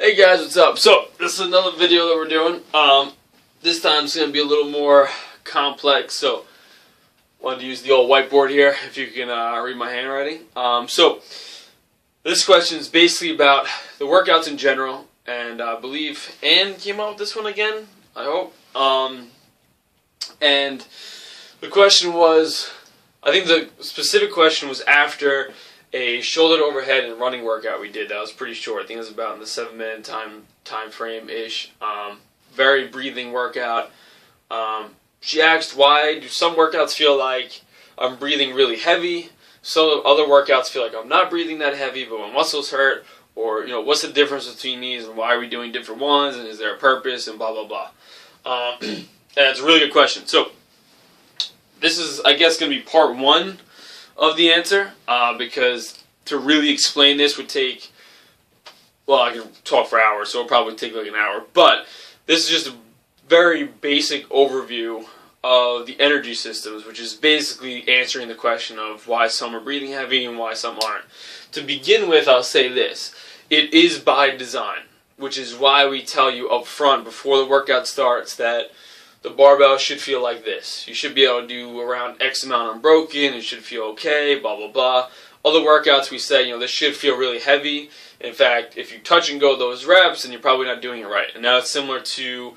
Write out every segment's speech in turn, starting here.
Hey guys, what's up? So, this is another video that we're doing. This time it's going to be a little more complex, so I wanted to use the old whiteboard here, if you can read my handwriting. So, this question is basically about the workouts in general, and I believe Ann came up with this one again, I hope. And the question was, I think the specific question was after a shoulder to overhead and running workout we did. That was pretty short. I think it was about in the 7-minute time frame ish. Very breathing workout. She asked, why do some workouts feel like I'm breathing really heavy? Some other workouts feel like I'm not breathing that heavy, but my muscles hurt. Or, what's the difference between these, and why are we doing different ones, and is there a purpose, and blah blah blah. And it's a really good question. So this is, I guess, going to be part one of the answer, because to really explain this would take, well, I can talk for hours, so it'll probably take like an hour, but this is just a very basic overview of the energy systems, which is basically answering the question of why some are breathing heavy and why some aren't. To begin with, I'll say this: it is by design, which is why we tell you up front before the workout starts that the barbell should feel like this. You should be able to do around X amount unbroken. It should feel okay, blah, blah, blah. Other workouts we say, this should feel really heavy. In fact, if you touch and go those reps, then you're probably not doing it right. And now it's similar to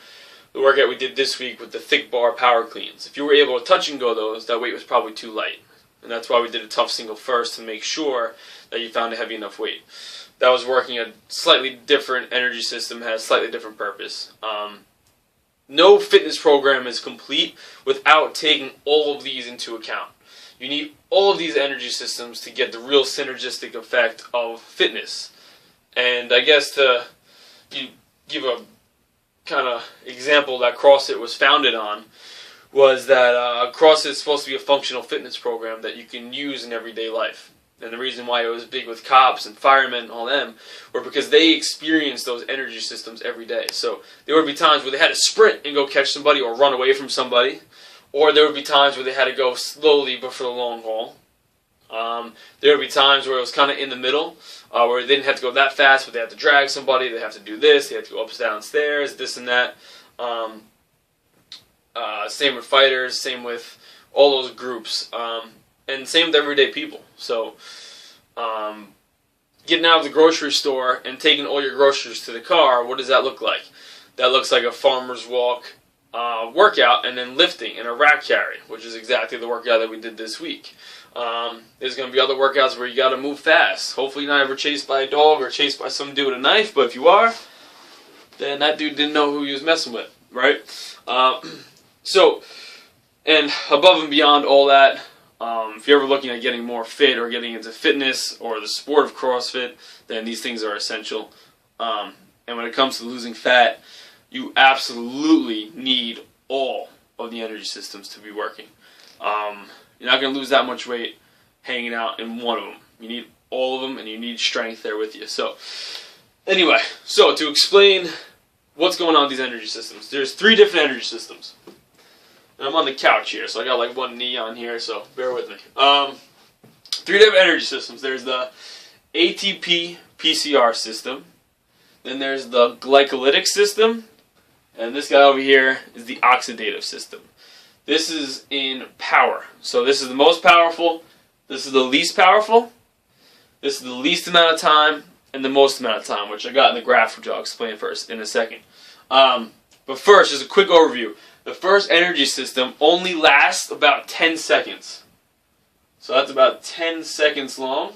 the workout we did this week with the thick bar power cleans. If you were able to touch and go those, that weight was probably too light. And that's why we did a tough single first, to make sure that you found a heavy enough weight. That was working a slightly different energy system, has a slightly different purpose. No fitness program is complete without taking all of these into account. You need all of these energy systems to get the real synergistic effect of fitness. And I guess to give a kind of example that CrossFit was founded on, was that CrossFit is supposed to be a functional fitness program that you can use in everyday life. And the reason why it was big with cops and firemen and all them were because they experienced those energy systems every day. So there would be times where they had to sprint and go catch somebody or run away from somebody. Or there would be times where they had to go slowly but for the long haul. There would be times where it was kind of in the middle, where they didn't have to go that fast, but they had to drag somebody, they have to do this, they have to go up and down stairs, this and that. Same with fighters, same with all those groups. And same with everyday people. So, getting out of the grocery store and taking all your groceries to the car, what does that look like? That looks like a farmer's walk workout, and then lifting and a rack carry, which is exactly the workout that we did this week. There's going to be other workouts where you got to move fast. Hopefully you're not ever chased by a dog or chased by some dude with a knife, but if you are, then that dude didn't know who he was messing with, right? So, and above and beyond all that, if you're ever looking at getting more fit or getting into fitness or the sport of CrossFit, then these things are essential. And when it comes to losing fat, you absolutely need all of the energy systems to be working. You're not going to lose that much weight hanging out in one of them. You need all of them, and you need strength there with you. So, anyway, so to explain what's going on with these energy systems, there's 3 different energy systems. And I'm on the couch here, so I got like one knee on here, so bear with me. 3 different energy systems. There's the ATP PCR system. Then there's the glycolytic system. And this guy over here is the oxidative system. This is in power. So this is the most powerful. This is the least powerful. This is the least amount of time and the most amount of time, which I got in the graph, which I'll explain first in a second. But first, just a quick overview. The first energy system only lasts about 10 seconds. So that's about 10 seconds long.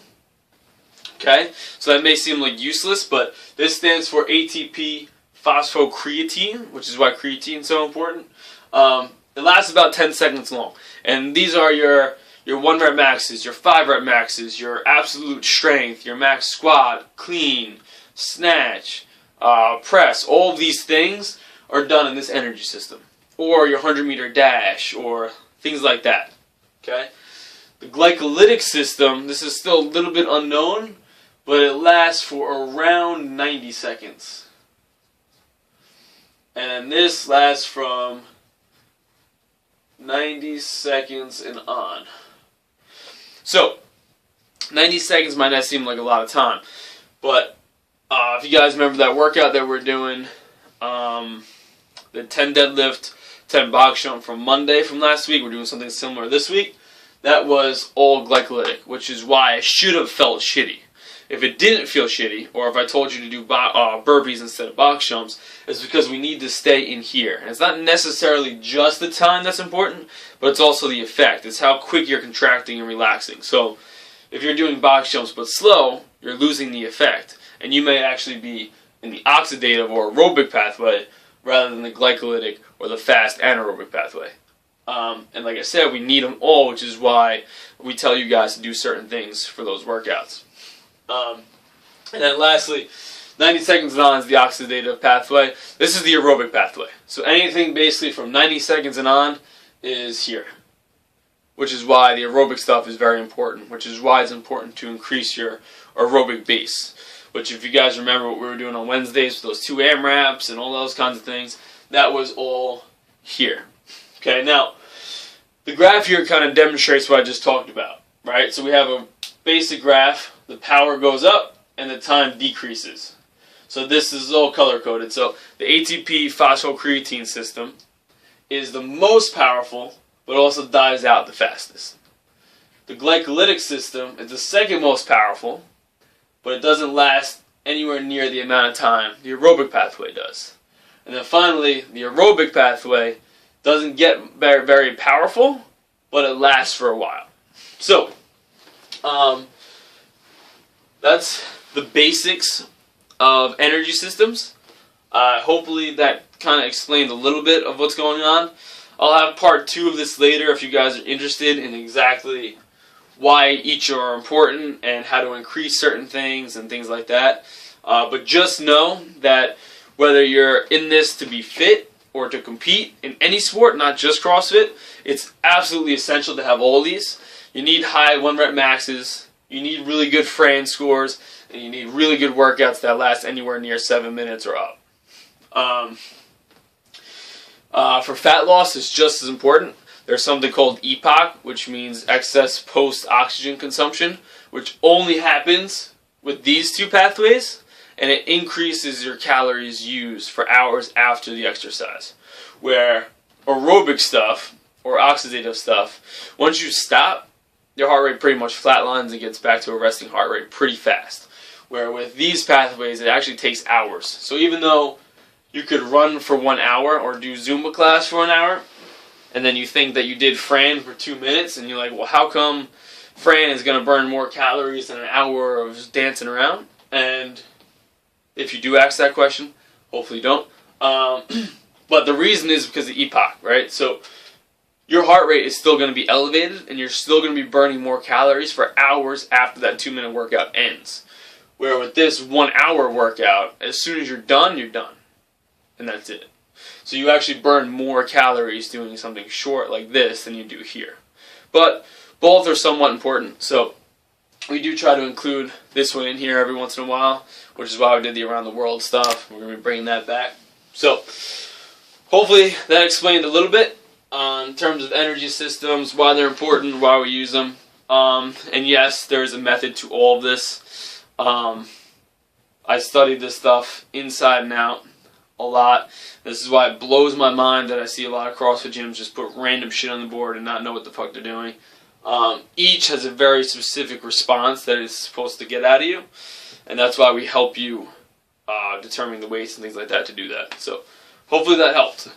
Okay? So that may seem like useless, but this stands for ATP phosphocreatine, which is why creatine is so important. It lasts about 10 seconds long. And these are your 1 rep maxes, your 5 rep maxes, your absolute strength, your max squat, clean, snatch, press. All of these things are done in this energy system. Or your 100-meter dash, or things like that. Okay? The glycolytic system, this is still a little bit unknown, but it lasts for around 90 seconds. And this lasts from 90 seconds and on. So, 90 seconds might not seem like a lot of time, but if you guys remember that workout that we're doing, the 10 deadlift, 10 box jump from Monday from last week, we're doing something similar this week. That was all glycolytic, which is why I should have felt shitty. If it didn't feel shitty, or if I told you to do burpees instead of box jumps, it's because we need to stay in here. And it's not necessarily just the time that's important, but it's also the effect. It's how quick you're contracting and relaxing. So if you're doing box jumps but slow, you're losing the effect. And you may actually be in the oxidative or aerobic pathway rather than the glycolytic or the fast anaerobic pathway. And like I said, we need them all, which is why we tell you guys to do certain things for those workouts. And then lastly, 90 seconds and on is the oxidative pathway. This is the aerobic pathway. So anything basically from 90 seconds and on is here. Which is why the aerobic stuff is very important. Which is why it's important to increase your aerobic base. Which, if you guys remember what we were doing on Wednesdays with those 2 AMRAPs and all those kinds of things, that was all here. Okay, now, the graph here kind of demonstrates what I just talked about. Right? So we have a basic graph. The power goes up and the time decreases. So this is all color-coded. So the ATP phosphocreatine system is the most powerful, but also dies out the fastest. The glycolytic system is the second most powerful, but it doesn't last anywhere near the amount of time the aerobic pathway does. And then finally, the aerobic pathway doesn't get very, very powerful, but it lasts for a while. So, that's the basics of energy systems. Hopefully that kind of explained a little bit of what's going on. I'll have part 2 of this later if you guys are interested in exactly why each are important and how to increase certain things and things like that. But just know that whether you're in this to be fit or to compete in any sport, not just CrossFit, it's absolutely essential to have all these. You need high 1-rep maxes. You need really good Fran scores, and you need really good workouts that last anywhere near 7 minutes or up. For fat loss, it's just as important. There's something called EPOC, which means excess post-oxygen consumption, which only happens with these 2 pathways, and it increases your calories used for hours after the exercise. Where aerobic stuff, or oxidative stuff, once you stop, your heart rate pretty much flatlines and gets back to a resting heart rate pretty fast. Where with these pathways, it actually takes hours. So even though you could run for 1 hour or do Zumba class for 1 hour, and then you think that you did Fran for 2 minutes, and you're like, well, how come Fran is going to burn more calories than an hour of dancing around? And if you do ask that question, hopefully you don't. But the reason is because of EPOC, right? So your heart rate is still going to be elevated, and you're still going to be burning more calories for hours after that 2-minute workout ends. Where with this 1 hour workout, as soon as you're done, and that's it. So you actually burn more calories doing something short like this than you do here. But both are somewhat important, so we do try to include this one in here every once in a while, which is why we did the around the world stuff. We're going to be bringing that back. So hopefully that explained a little bit in terms of energy systems, why they're important, why we use them. And yes, there is a method to all of this. I studied this stuff inside and out a lot. This is why it blows my mind that I see a lot of CrossFit gyms just put random shit on the board and not know what the fuck they're doing. Each has a very specific response that it's supposed to get out of you, and that's why we help you determine the weights and things like that to do that. So hopefully that helped.